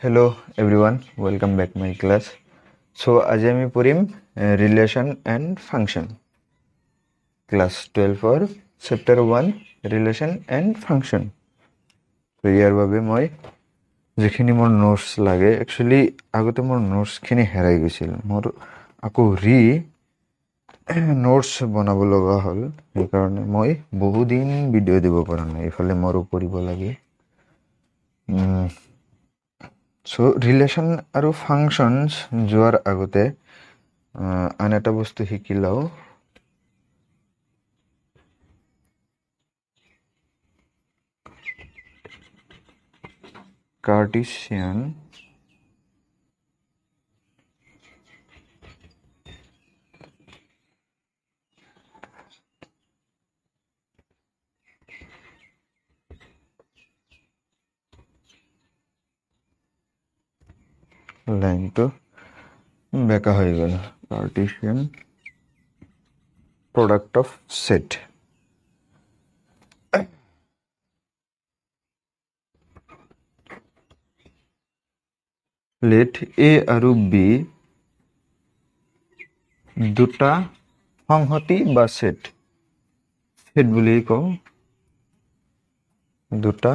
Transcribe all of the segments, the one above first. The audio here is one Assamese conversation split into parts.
Hello everyone, welcome back my class. So আজি আমি পঢ়িম relation and function class 12 or chapter 1 relation and function. তো ইয়াৰ বাবে মই যিখিনি মোৰ নোটছ লাগে একচুয়ালি আগতে মোৰ নোটছখিনি হেৰাই গৈছিল, মোৰ আকৌ নোটছ বনাব লগা হ'ল, সেইকাৰণে মই বহুদিন ভিডিঅ' দিব পৰা নাই, এইফালে মোৰো পঢ়িব লাগে। সো ৰিলেশন আৰু ফাংশনছ যোৱাৰ আগতে আন এটা বস্তু শিকি লওঁ। কাৰ্টেছিয়ান লাইনটো বেকা হৈ গ'ল। Cartesian product of set. Let A আৰু বি দুটা সংহতি বা সেট বুলি কওঁ, দুটা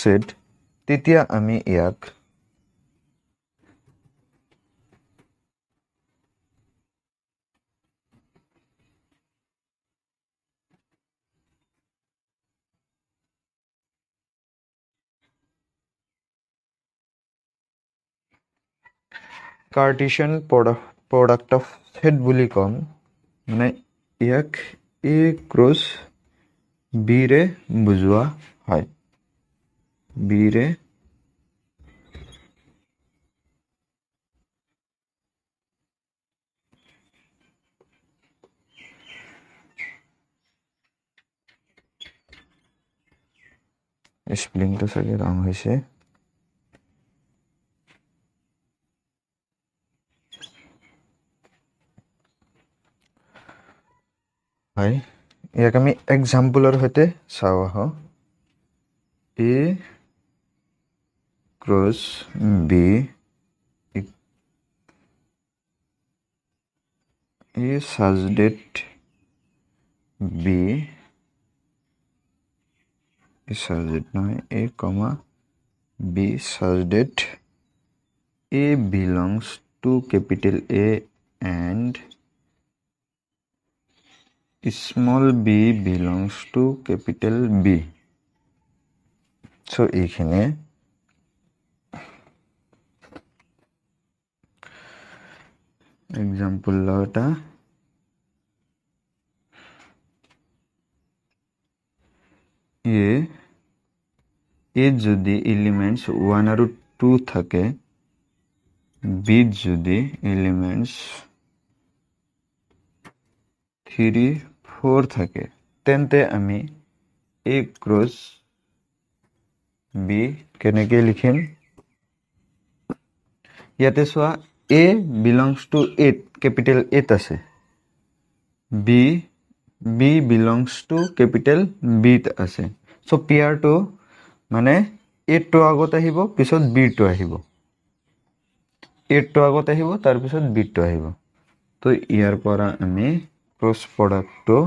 সেট। তেতিয়া আমি ইয়াক কাৰ্টেছিয়ান প্ৰডাক্ট অফ সেট বুলি ক'ম, মানে ইয়াক এ ক্ৰছ বিৰে বুজোৱা হয়। বিৰে স্প্লিংটো চাগে ৰং হৈছে। হয়, ইয়াক আমি এক্সাম্পলৰ সৈতে চাওঁ আহোঁ। A cross B A such that B such that নহয়, A comma B such that A belongs to capital A and small b belongs to capital B. So এইখানে এক্সাম্পল লওটা এ যদি এলিমেন্টস 1 আৰু 2 থাকে, বি যদি এলিমেন্টস 3, 4 থাকে, তেন্তে আমি এ ক্ৰছ বি কেনেকৈ লিখিম? ইয়াতে চোৱা, এ বিলংস টু 8, ক্যাপিটাল 8 আছে, B belongs to capital B আছে। সো পেয়াৰটো মানে 8 টো আগত আহিব, পিছত বি টো আহিব, 8 টো আগত আহিব, তাৰপিছত বি টো আহিব। তো ইয়াৰ পৰা আমি ক্ৰছ প্ৰডাক্টটো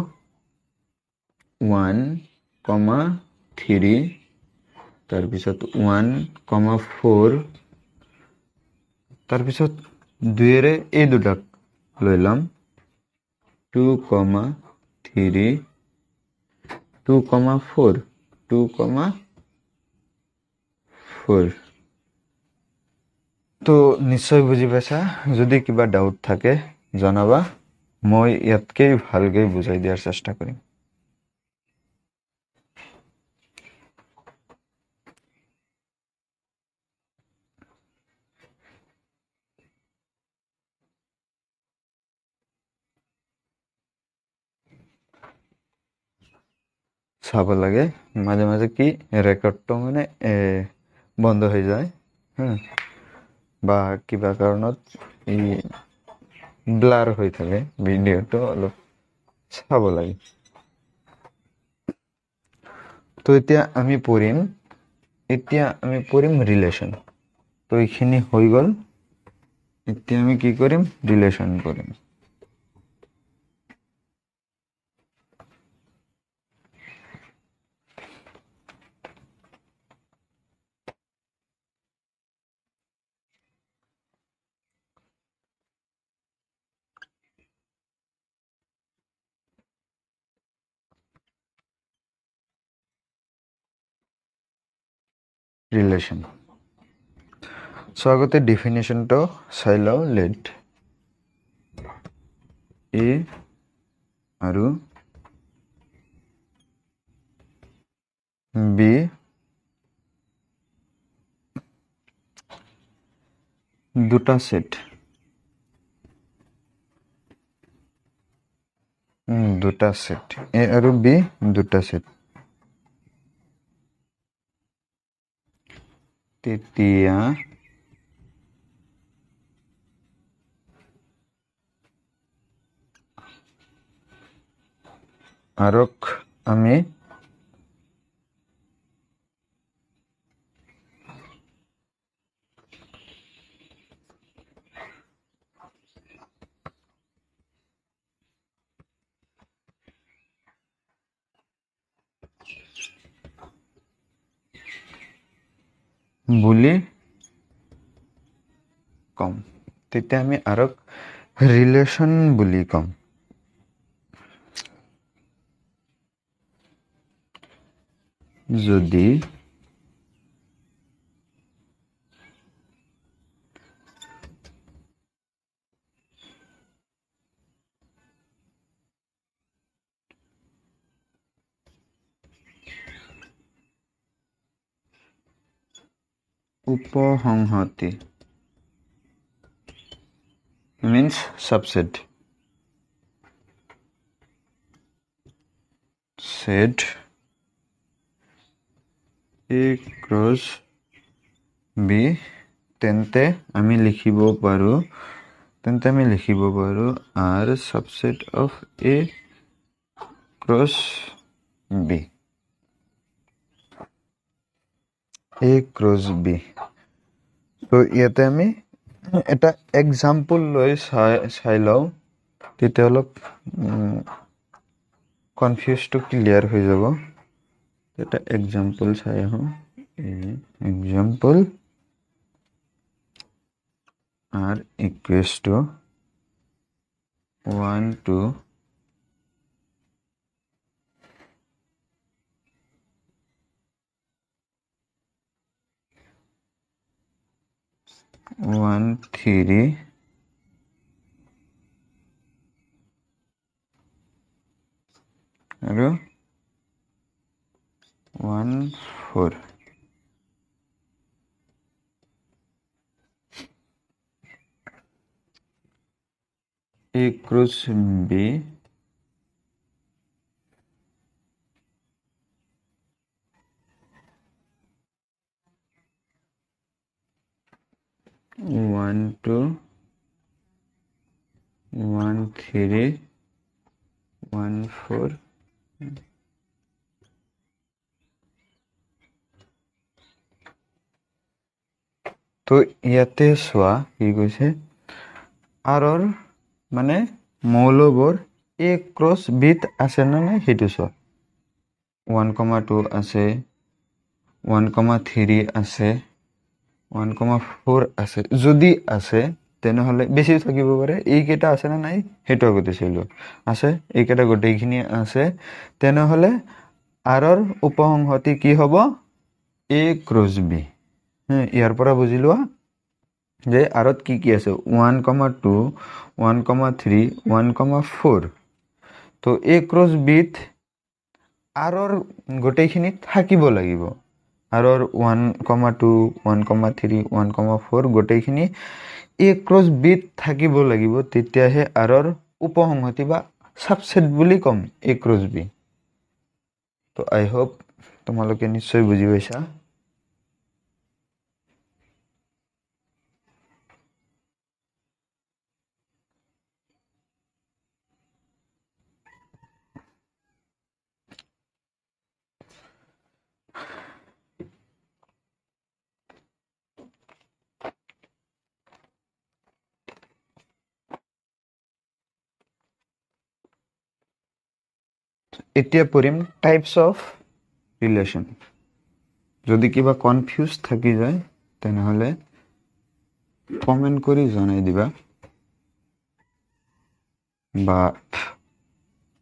1,3 তাৰপিছত 1,4 তাৰপিছত 2ৰে এই দুটাক লৈ ল'ম, 2,3 2,4 2,4। তো নিশ্চয় বুজি পাইছা। যদি কিবা ডাউট থাকে জনাবা, মই ইয়াতকে ভালকৈ বুজাই দিয়াৰ চেষ্টা কৰিম। চাব লাগে, মাজে মাজে কি ৰেকৰ্ডটো মানে বন্ধ হৈ যায়, বা কিবা কাৰণত এই ব্লাৰ হৈ থাকে, ভিডিঅ'টো অলপ চাব লাগে। তো এতিয়া আমি পঢ়িম এতিয়া আমি পঢ়িম ৰিলেশ্যন তো এইখিনি হৈ গ'ল এতিয়া আমি কি কৰিম ৰিলেশ্যন কৰিম ৰিলেশ্যন সো আগতে ডেফিনেশ্যনটো চাই লওঁ লেট এ আৰু বি দুটা সেট দুটা সেট এ আৰু বি দুটা সেট তেতিয়া আৰক আমি বুলি কম তেতিয়া আমি আৰক ৰিলেশ্যন বুলি কম যদি উপসংহতি means subset set A cross B তেন্তে আমি লিখিব পাৰো R subset of A cross B A cross B তো ইয়াতে আমি এটা এক্সাম্পল লৈ চাই লওঁ তেতিয়া অলপ কনফিউজটো ক্লিয়াৰ হৈ যাব এটা এক্সাম্পল চাই আহোঁ example R equals to 1 to 1 3 আৰু 1 4 A cross B one two 1 3 1 4 তো ইয়াতে চোৱা কি কৈছে আৰৰ মানে মৌলবোৰ A ক্ৰছ বিত আছে না নাই সেইটো চোৱা 1,2 আছে 1,3 আছে 1,4 আছে যদি আছে তেনেহলে বেছি থাকিব পাৰে এইকেইটা আছে না নাই সেইটো আগতে চাইলো আছে এইকেইটা গোটেইখিনি আছে তেনেহলে আৰৰ উপসংহতি কি হ'ব A ক্ৰছ B ইয়াৰ পৰা বুজি লোৱা যে আৰত কি কি আছে 1,2 1,3 1,4 তো A ক্ৰছ বিত আৰৰ গোটেইখিনি থাকিব লাগিব আৰৰ 1,2 1,3 1,4 গোটেইখিনি A ক্ৰছ বিত থাকিব লাগিব তেতিয়াহে আৰৰ উপসংহতি বা সাবসেট বুলি কম A ক্ৰছ B তো আই হোপ তোমালোকে নিশ্চয় বুজি পাইছা এতিয়া পঢ়িম টাইপস অফ ৰিলেশ্যন যদি কিবা কনফিউজ থাকি যায় তেনেহলে কমেন্ট কৰি জনাই দিবা বা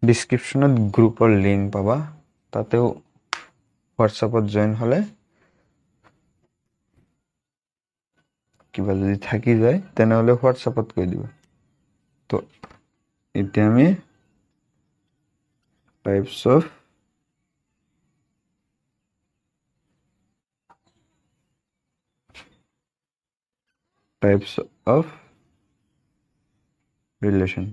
ডিসক্ৰিপশনত গ্ৰুপৰ লিংক পাবা তাতেও হোৱাটছএপত জয়েন হলে কিবা যদি থাকি যায় তেনেহলে হোৱাটছএপত কৈ দিবা তো এতিয়া আমি types of relation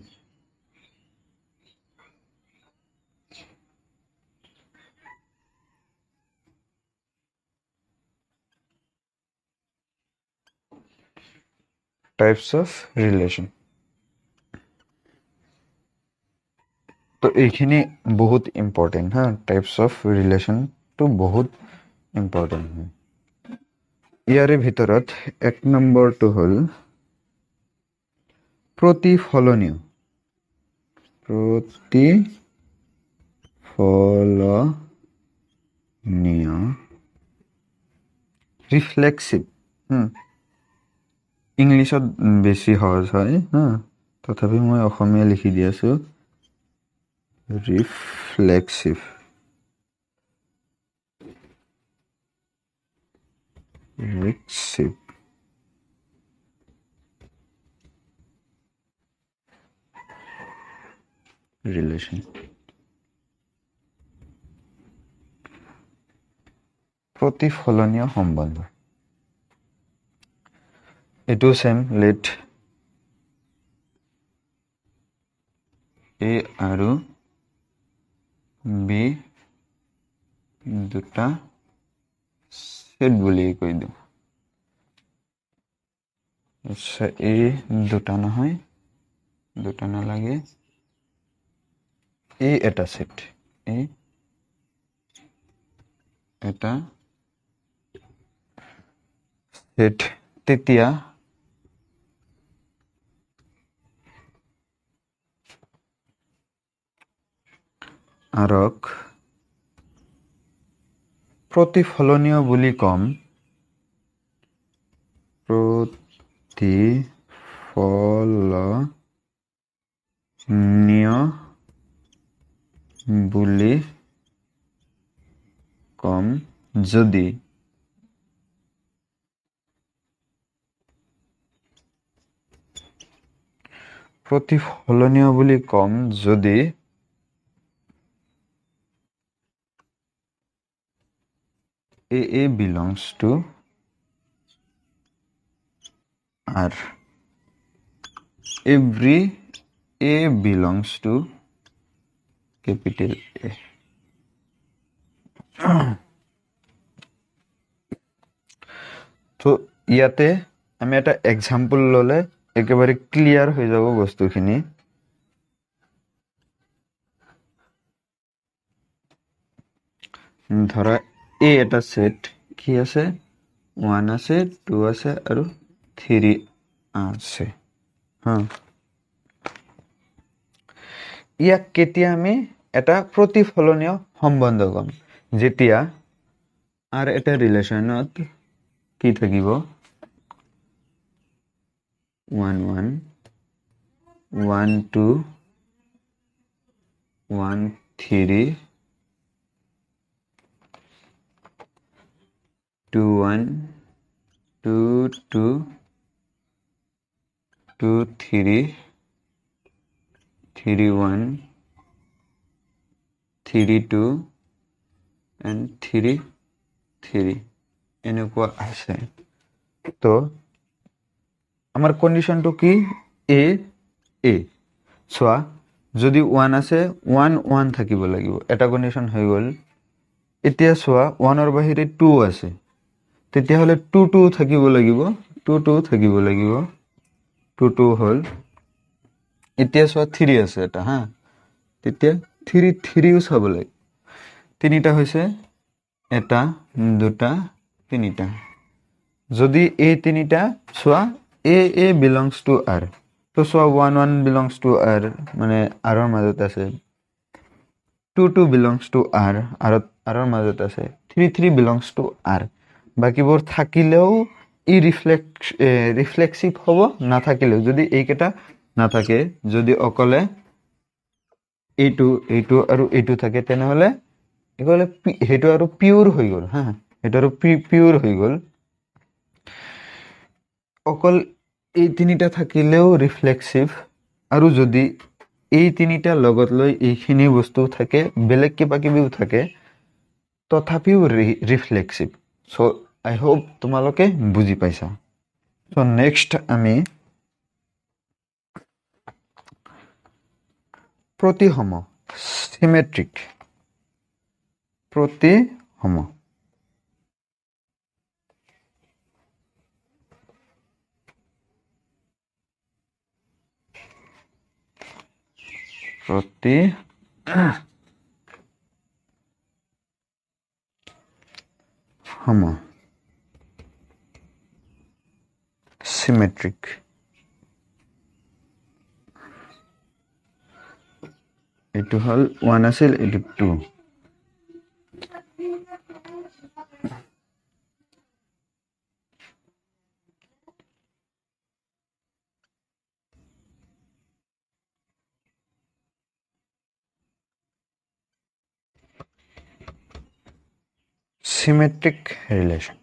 types of relation তো এইখিনি বহুত ইম্পৰ্টেন্ট হা টাইপস অফ ৰিলেশ্যন তো বহুত ইম্পৰ্টেন্ট হয় ইয়াৰে ভিতৰত এক নম্বৰটো হ'ল প্ৰতিফলনীয় ৰিফ্লেক্সিভ ইংলিছত বেছি সহজ হয় হা তথাপি মই অসমীয়া লিখি দি আছো ৰিফ্লেক্সিভ ৰিলেশ্যন প্ৰতিফলনীয় সম্বন্ধ এটো সেম লেট এ আৰু বি দুটা সেট বুলি কৈ দিওঁ আচ্ছা এ দুটা নহয় দুটা নালাগে এ এটা সেট এ এটা সেট তেতিয়া আৰক প্ৰতিফলনীয় বুলি কম প্ৰতিফলনীয় বুলি কম যদি প্ৰতিফলনীয় বুলি কম যদি A belongs to R. Every A belongs to capital A. তো ইয়াতে আমি এটা এক্সাম্পল ললে একেবারে ক্লিয়ার হয়ে যাব বস্তুখিনি ধরা এ এটা সেট কি আছে 1 আছে 2 আছে আৰু 3 আছে হ্যাঁ ইয়াক কেতিয়া আমি এটা প্ৰতিফলনীয় সম্বন্ধ কম যেতিয়া আৰ এটা ৰিলেশ্যনত কি থাকিব 1 1 1 2 1 3 2 1 2 2 2 3 3 1 3 2 and 3 3 এনেকুৱা আছে তো আমাৰ কন্ডিশনটো কি এ এ সোয়া যদি 1 আছে 1 1 থাকিব লাগিব এটা কন্ডিশন হৈ গল এতিয়া সোয়া 1 ৰ বাহিৰে 2 আছে তেতিয়া হলে 2 2 থাকিব লাগিব 2 2 থাকিব লাগিব 2 2 হল এতিয়া সোয়া 3 আছে এটা হা তেতিয়া 3 3 ও চাব লাগিব তিনিটা হৈছে এটা দুটা তিনিটা যদি এই তিনিটা সোয়া A belongs to R তো সোয়া 1 1 belongs to R মানে R ৰ মাজত আছে 2 belongs to R আৰৰ মাজত আছে 3 belongs to R বাকিবোৰ থাকিলেও ই ৰিফ্লেক্সিভ হ'ব নাথাকিলেও যদি এইকেইটা নাথাকে যদি অকলে এইটো আৰু এইটো থাকে তেনেহলে সেইটো আৰু পিওৰ হৈ গ'ল হা এটা আৰু পিওৰ হৈ গ'ল অকল এই তিনিটা থাকিলেও ৰিফ্লেক্সিভ আৰু যদি এই তিনিটা লগত লৈ এইখিনি বস্তু থাকে বেলেগ কিবা কিবিও থাকে তথাপিও রিফ্লেক্সিভ সো আই হোপ তোমালোকে বুজি পাইছা সো নেক্সট আমি প্রতিসম সিমেট্রিক প্রতিসম প্রতিসম সিমেট্রিক এইটো হল 1 আছিল এইটো 2 symmetric relation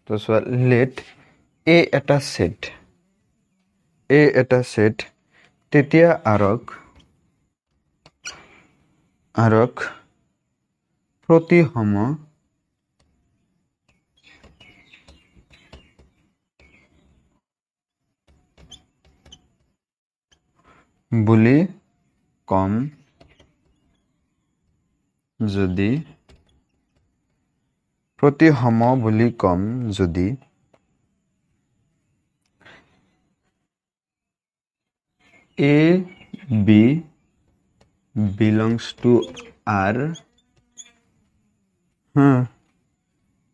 তো let a এটা set তেতিয়া আৰক প্ৰতিসম বুলি কম যদি প্ৰতিসম বুলি কম যদি A B belongs to R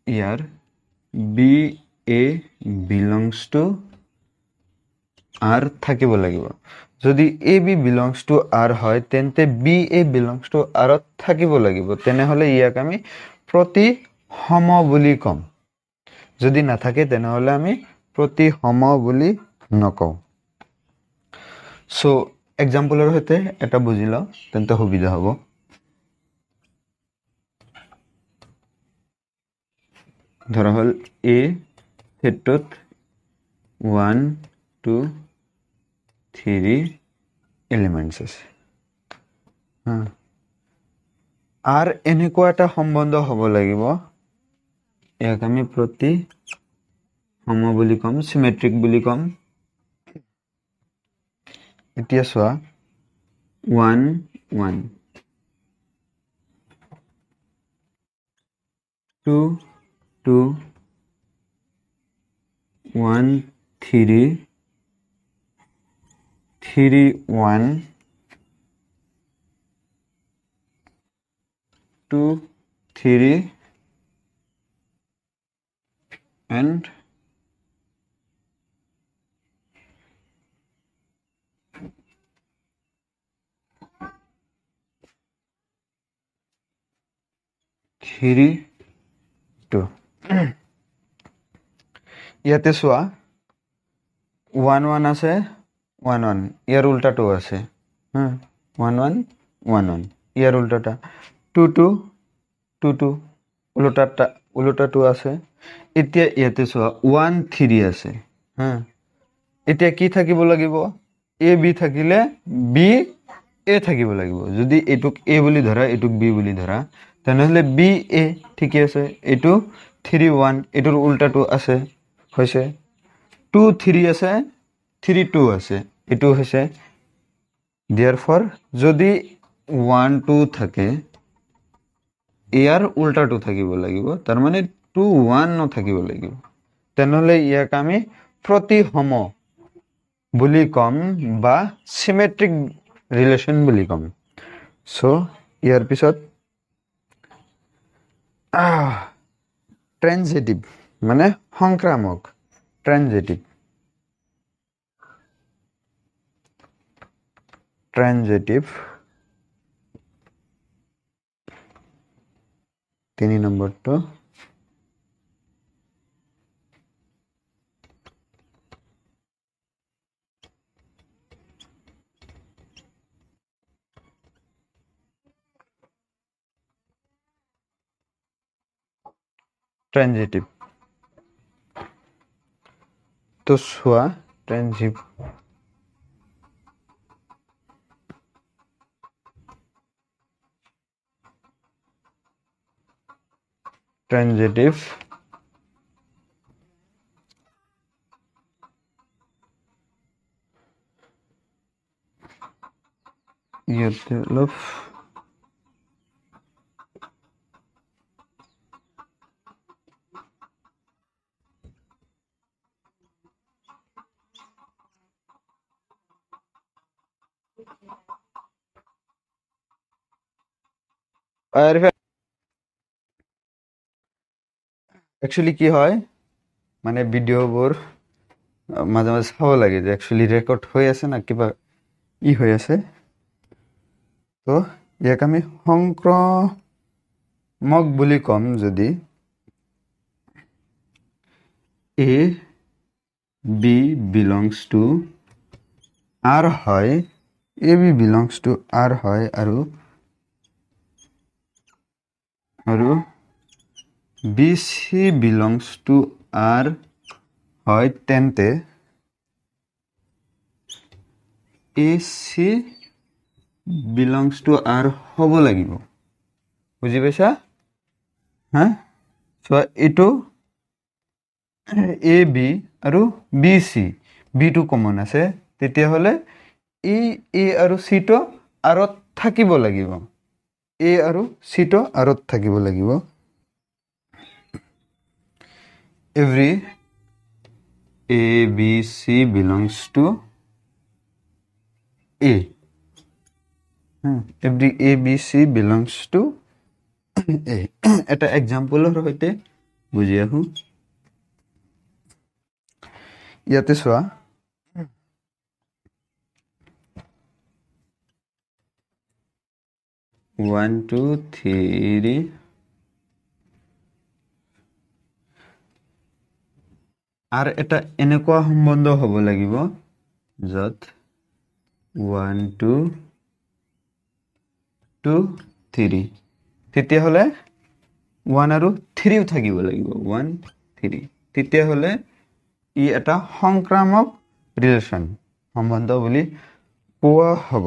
year B A belongs to R থাকিব লাগিব যদি A B belongs to R হয় তেন্তে B A belongs to R থাকিব লাগিব তেনেহলে ইয়াক আমি প্ৰতিসম বুলি কম যদি নাথাকে তেনেহলে আমি প্ৰতিসম বুলি নকওঁ সো এক্সাম্পলৰ হতে এটা বুজিলা তেন্তে সুবিধা হ'ব ধৰা হল A সেটত 1 2 3 এলিমেন্টস আছে আৰ এনেকুৱা এটা সম্বন্ধ হ'ব লাগিব ইয়াক আমি প্ৰতিসম বুলি কম সিমেট্ৰিক বুলি কম এতিয়া চোৱা 1 1 2 2 1 3 3 1 2 3 and Three, 2 ইয়াতে চোৱা 1 1 আছে 1 1 ইয়াৰ উল্টাটো আছে 1 1 1 1 ইয়াৰ উল্টাটা 2 2 2 2 উল্টাটো আছে এতিয়া ইয়াতে চোৱা 1 3 আছে এতিয়া কি থাকিব লাগিব A B থাকিলে B A থাকিব লাগিব যদি এটুক A বুলি ধৰা এটুক B বুলি ধৰা তেনেহলে B A ঠিক আছে এটু 3 1 এটুৰ উল্টাটো আছে হৈছে 2 3 আছে 3 2 আছে এটু হৈছে therefore যদি 1 2 থাকে ইয়াৰ উল্টাটো থাকিব লাগিব তাৰ মানে 2 1 ন থাকিব লাগিব তেনেহলে ইয়াক আমি প্ৰতিসম বুলি কম বা সিমেট্ৰিক ৰিলেশন বুলি কম সো ইয়াৰ পিছত ট্রানজিটিভ মানে সংক্রামক ট্রানজিটিভ ট্রানজিটিভ 3 নম্বরটা ট্রানজিটিভ তো সোয়া ট্রানজিটিভ ট্রানজিটিভ ইয়াতে অলপ একচুয়ালি কি হয় মানে ভিডিঅ'বোৰ মাজে মাজে চাব লাগে যে একচুয়ালি ৰেকৰ্ড হৈ আছে না কিবা হৈ আছে তো ইয়াক আমি সংক্ৰমক বুলি ক'ম যদি A B belongs to R হয় AB belongs to R হয় আৰু BC belongs to R হয় তেন্তে AC belongs to R হ'ব লাগিব বুজি পাইছা হা সো এটো AB আৰু BC B টো কমন আছে তেতিয়া হলে A আৰু C টো আৰত থাকিব লাগিব A আৰু C টো আৰত থাকিব লাগিব every A B C belongs to A every A B C belongs to A এটা এক্সাম্পলৰ সৈতে বুজি আহো ইয়াতে চোৱা 1 2 3 আৰ এটা এনেকুৱা সম্বন্ধ হ'ব লাগিব যত 1 2 2 3 তেতিয়া হলে 1 আৰু 3 থাকিব লাগিব 1 3 তেতিয়া হলে ই এটা সংক্ৰামক ৰিলেশন সম্বন্ধ বুলি কোৱা হ'ব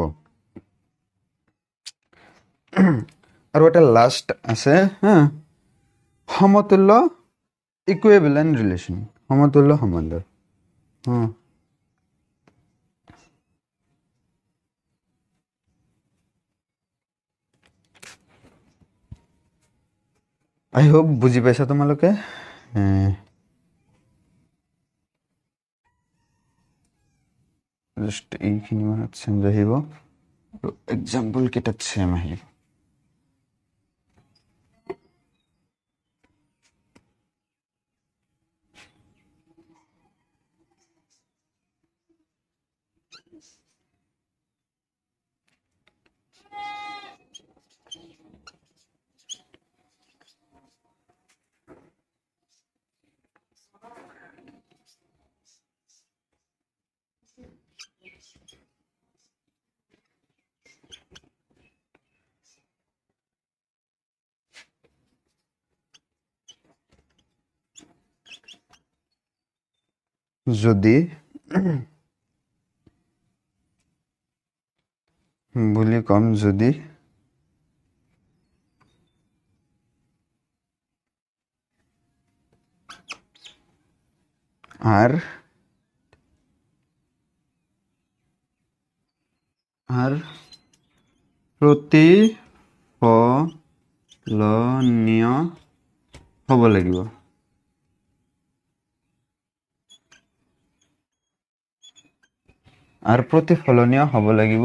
আৰু এটা লাষ্ট আছে সমতুল্য ইকুইভ্যালেন্ট রিলেশন সমতুল্য সম্বন্ধ আই হোপ বুজি পাইছা তোমালোকে জাস্ট এইখিনি মানত চেঞ্জ আহিব আৰু এক্সাম্পল কেইটাত চেম আহিব যদি বুলি কম যদি আৰ প্ৰতিফলনীয় হ'ব লাগিব আৰ প্ৰতিফলনীয় হ'ব লাগিব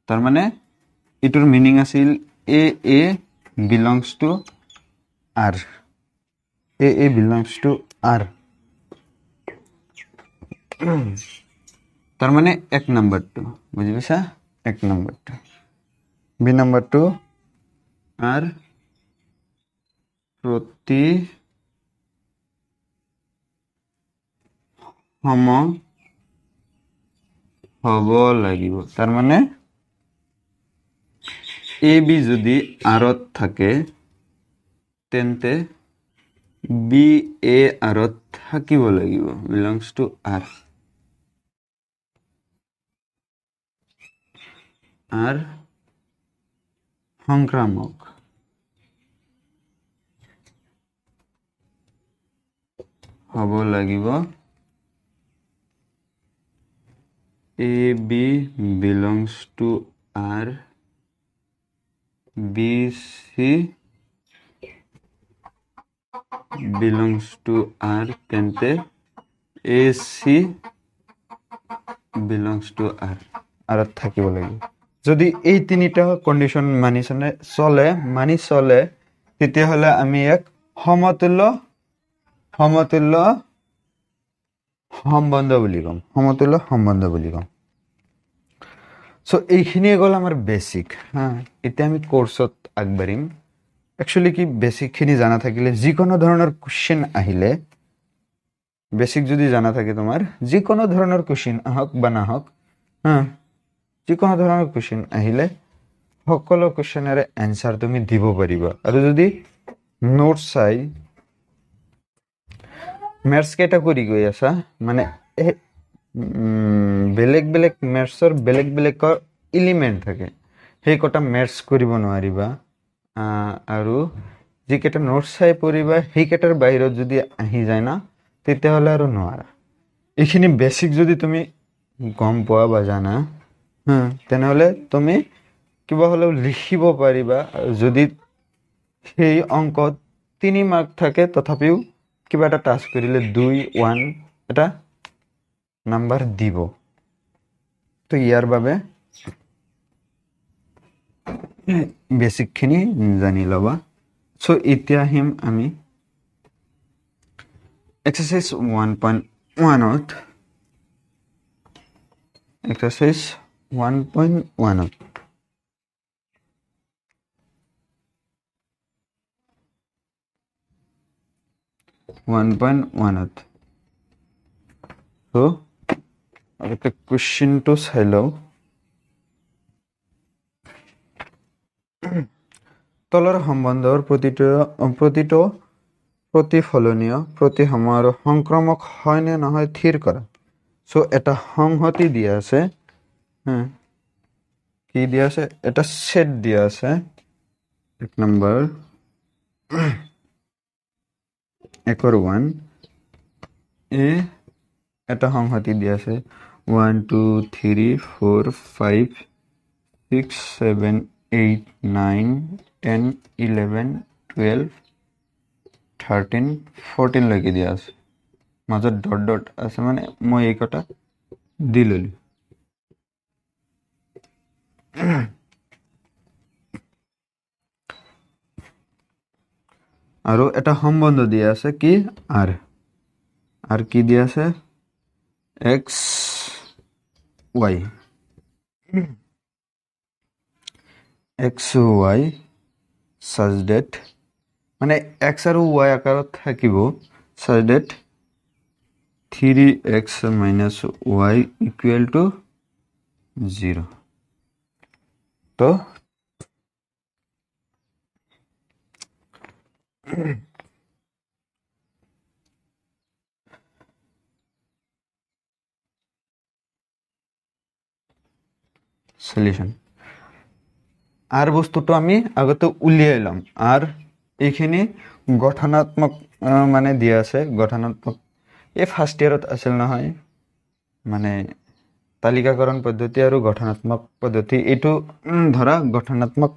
তাৰ মানে ইটোৰ মিনিং আছিল A belongs to R A belongs to R তার মানে 1 নাম্বারটো বুঝি পাইছা 1 নাম্বারটো বি নাম্বারটো আর প্রতি সম হব লাগিব তার মানে এ বি যদি আৰত থাকে তেন্তে বি এ আৰত থাকিব লাগিব belongs to r আর সংক্রামক হব লাগিব A B belongs to r B C belongs to r তেন্তে A C belongs to r আৰত থাকিব লাগিব যদি এই তিনিটা কন্ডিশন মানি চলে তেতিয়াহলে আমি এক সমতুল্য সম্বন্ধ বুলি কম সো এইখিনি গল আমাৰ বেসিক এতিয়া আমি কোৰ্সত আগবাঢ়িম একচুয়ালি কি বেসিক খিনি জানা থাকিলে যিকোনো ধৰণৰ কোশ্চেন আহিলে বেসিক যদি জানা থাকে তোমাৰ যিকোনো ধৰণৰ কোশ্চেন আহক বা নাহক যিকোনো ধৰণৰ কোশ্চেন আহিলে সকলো কোশ্চেনৰে এনসাৰ তুমি দিব পাৰিবা আৰু যদি নোট চাই ম্যাথছ ক্যাটাগৰি গৈ আছা মানে বেলেগ ম্যাথছৰ বেলেগ এলিমেন্ট থাকে সেই কটা ম্যাথছ কৰিব নোৱাৰিবা আৰু যিকেইটা নোট চাই পঢ়িবা সেইকেইটাৰ বাহিৰত যদি আহি যায় না তেতিয়াহলে আৰু নোৱাৰা এইখিনি বেসিক যদি তুমি গম পোৱা বা জানা তেনেহলে তুমি কিবা হলেও লিখিব পাৰিবা যদি সেই অঙ্কত 3 মাৰ্ক থাকে তথাপিও কিবা এটা টাস্ক কৰিলে 2 1 এটা নাম্বাৰ দিব তো ইয়াৰ বাবে বেসিক খিনি জানি লবা সো এতিয়া আহিম আমি এক্সারসাইজ 1.1 এক্সারসাইজ 1.1 1.1 so আগতে কোশ্চেনটো চাই লও তলৰ সম্বন্ধৰ প্ৰতিটো প্ৰতিফলনীয় প্ৰতিসম আৰু সংক্ৰামক হয় নে নহয় থিৰ কৰা সো এটা সংহতি দিয়া আছে কি দিয়া আছে এটা সেট দিয়া আছে এক নম্বৰ একর 1 এ এটা সংহতি দিয়া আছে 1 2 3 4 5 6 7 8 9 10 11 12 13 14 লৈকে দিয়া আছে মাজত ডট আছে মানে মই এই কটা দি ললি আৰু এটা সম্বন্ধ দিয়া আছে কি আৰ কি দিয়া আছে x y such that মানে x আৰু y আকাৰত থাকিব such that 3x minus y equal to 0 তো সলিউশন আর বস্তুটো আমি আগতে উলিয়াই লম আর এইখিনি গঠনাত্মক মানে দিয়া আছে গঠনাত্মক এই ফার্স্ট ইয়ারত আছিল নহয় মানে তালিকাকরণ পদ্ধতি আৰু গঠনাত্মক পদ্ধতি এটো ধৰা গঠনাত্মক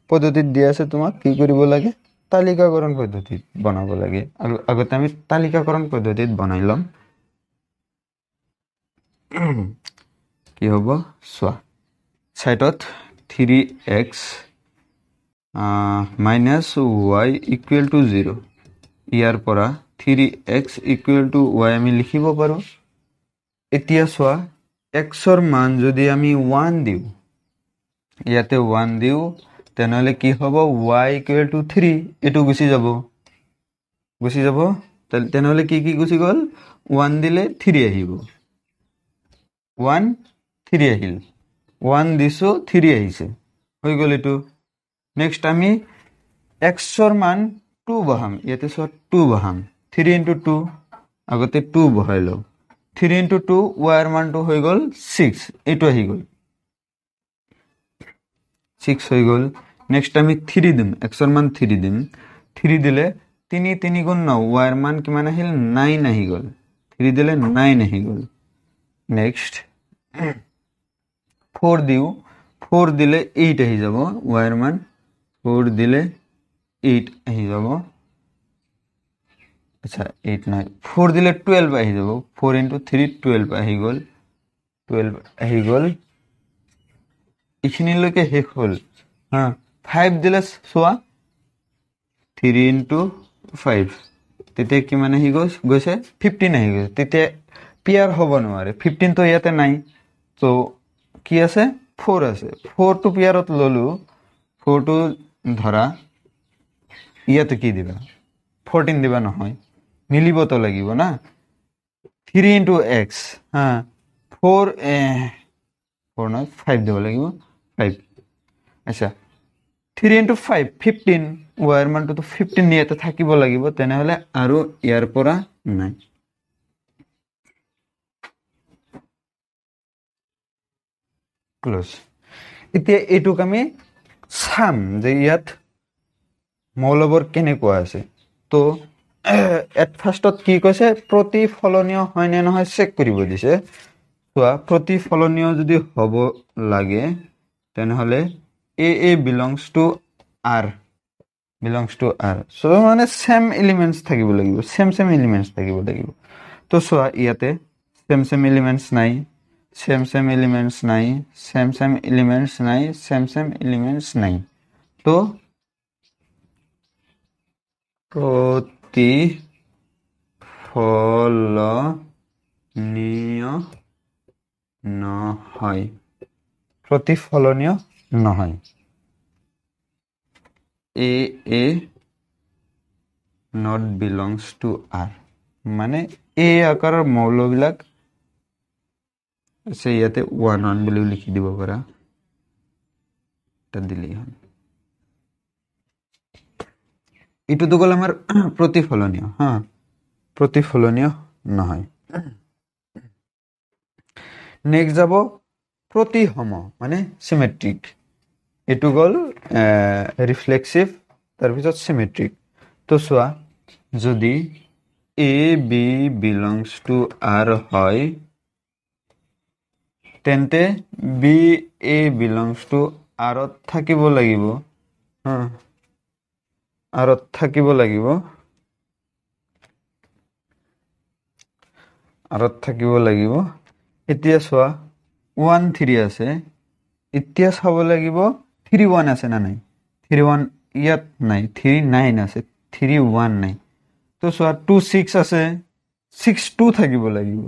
পদ্ধতিত দিয়া আছে তোমাক কি কৰিব লাগে তালিকাকৰণ পদ্ধতিত বনাব লাগে আৰু আগতে আমি তালিকাকরণ পদ্ধতিত বনাই লম কি হ'ব সোয়া সাইডত 3x minus y equal to 0 ইয়াৰ পৰা 3x equal to y আমি লিখিব পাৰো এতিয়া সোয়া এক্সৰ মান যদি আমি 1 দিওঁ ইয়াতে 1 দিওঁ তেনেহলে কি হ'ব y = 3 এটো গুছি যাব তেনেহলে কি গুছি গল 1 দিলে 3 আহিব 1 3 আহিল 1 দিছো 3 আহিছে হৈ গল এটো নেক্সট আমি এক্সৰ মান 2 বহাম ইয়াতে সব 2 বহাম 3 * 2 আগতে 2 বহাইলো 3 * 2 y এর মানটো হৈ গল 6 এটো আহি গল 6 হৈ গল নেক্সট আমি 3 দিম এক্সৰ মান 3 দিম 3 দিলে 3 3 গুণ 9 y এর মান কিমান আহিল 9 আহি গল 3 দিলে 9 আহি গল নেক্সট 4 দিও 4 দিলে 8 আহি যাব y এর মান 4 দিলে 8 আহি যাব আচ্ছা 8 নাই 4 দিলে 12 আহি যাব 4 * 3 12 আহি গল 12 আহি গল ইখিনি লকে শেষ হল হ্যাঁ 5 দিলে সোয়া 3 * 5 তেতে কি মানে হি গৈছে 15 আহি গৈছে তেতে পেয়ার হ'ব নোৱাৰে 15 তো ইয়াতে নাই তো কি আছে 4 আছে 4 টু পেয়ারত ললো 4 টু ধৰা ইয়াতে কি দিবা 14 দিবা নহয় মিলিব তো লাগিব না 3 * x হ্যাঁ 4 4 না 5 দিব লাগিব 5 আচ্ছা 3 * 5 15 y এর মানটো তো 15 নিয়েতে থাকিব লাগিব তেনেহলে আৰু ইয়াৰ পৰা নাই ক্লোজ এতিয়া এটুক আমি সাম যে ইয়াত মৌলবৰ কেনেকুৱা আছে তো এট ফাৰ্ষ্টত কি কৈছে প্ৰতিফলনীয় হয় নে নহয় চেক কৰিব দিছে সোয়া প্ৰতিফলনীয় যদি হ'ব লাগে তেনেহলে a belongs to r so মানে সেম এলিমেন্টস থাকিব লাগিব সেম এলিমেন্টস থাকিব লাগিব তো সোয়া ইয়াতে সেম এলিমেন্টস নাই সেম এলিমেন্টস নাই সেম এলিমেন্টস নাই সেম এলিমেন্টস নাই তো প্ৰতিফলনীয় নহয় প্ৰতিফলনীয় নহয় a not belongs to r মানে a আকাৰৰ মৌলবিলাক আছে ইয়াতে 1 বুলি লিখি দিব পাৰা তা দিলেই হয় এটো তো গল আমাৰ প্ৰতিফলনীয় হ্যাঁ প্ৰতিফলনীয় নহয় নেক্সট যাব প্ৰতিসম মানে সিমেট্ৰিক এটো গল রিফ্লেক্সিভ তার পিছত সিমেট্রিক তো সোয়া যদি a b belongs to r হয় তেন্তে b a belongs to r ত থাকিব লাগিব হ্যাঁ r ত থাকিব লাগিব r ত থাকিব লাগিব এতিয়া সোয়া 1 3 আছে এতিয়া চাব লাগিব 3 1 আছে না নাই 3 1 ইয়াত নাই 3 9 আছে 3 1 নাই তো সোয়া 2 6 আছে 6 2 থাকিব লাগিব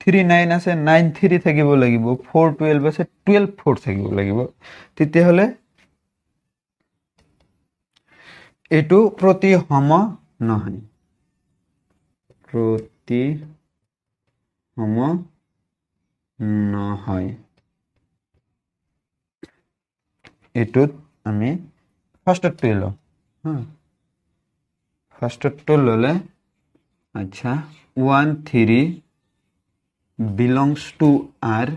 3 9 আছে 9 3 থাকিব লাগিব 4 12 আছে 12 4 থাকিব লাগিব তেতিয়া হলে এটো প্ৰতিসম নহয় প্ৰতিসম নহয় এটুত আমি ফার্স্টত পেলো হ্যাঁ ফার্স্টত ললে আচ্ছা 1 3 belongs to r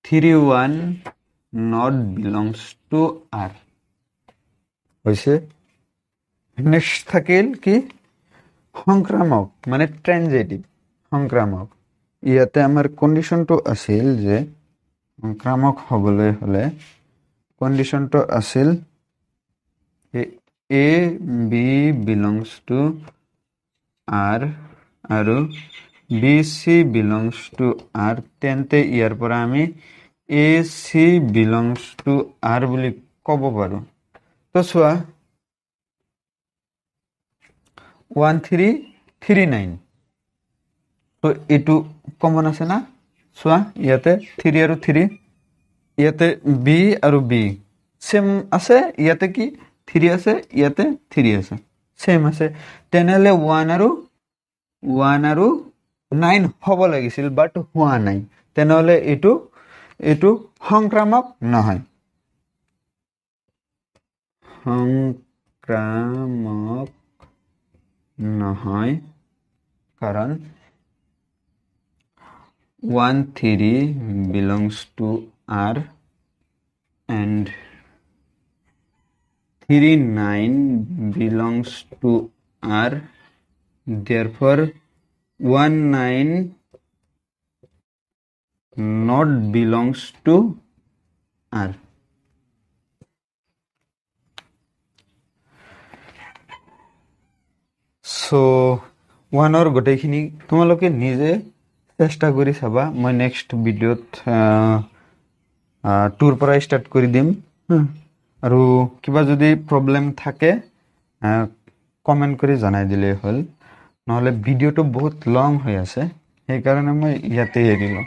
3 1 not belongs to r হইছে নেক্সট থাকিল কি সংক্রামক মানে ট্রানজিটিভ সংক্রামক ইয়াতে আমাৰ কন্ডিশনটো আছিল যে সংক্ৰামক হবলৈ হলে কন্ডিশনটো আছিল a b belongs to r আৰু b c belongs to r তেন্তে ইয়াৰ পৰা আমি a c belongs to r বুলি ক'ব পাৰো তো সোয়া 1 3 3 9 তো এইটো কমন আছে না চোৱা ইয়াতে 3 আৰু 3 ইয়াতে বি আৰু বি সেম আছে ইয়াতে কি 3 আছে ইয়াতে 3 আছে সেম আছে তেনেহলে 1 আৰু 9 হ'ব লাগিছিল বাট হোৱা নাই তেনেহলে এইটো সংক্ৰামক নহয় সংক্ৰামক নহয় কাৰণ 1 3 belongs to R and 3 9 belongs to R therefore 1 9 not belongs to R so 1 or গোটেইখিনি তোমালোকে নিজে চেষ্টা কৰি চাবা মই নেক্সট ভিডিঅ'ত 2 পৰা ষ্টাৰ্ট কৰি দিম আৰু কিবা যদি প্ৰবলেম থাকে কমেন্ট কৰি জনাই দিলে হ'ল নহলে ভিডিঅ'টো বহুত লং হৈ আছে সেই কাৰণে মই ইয়াতে এৰিলোঁ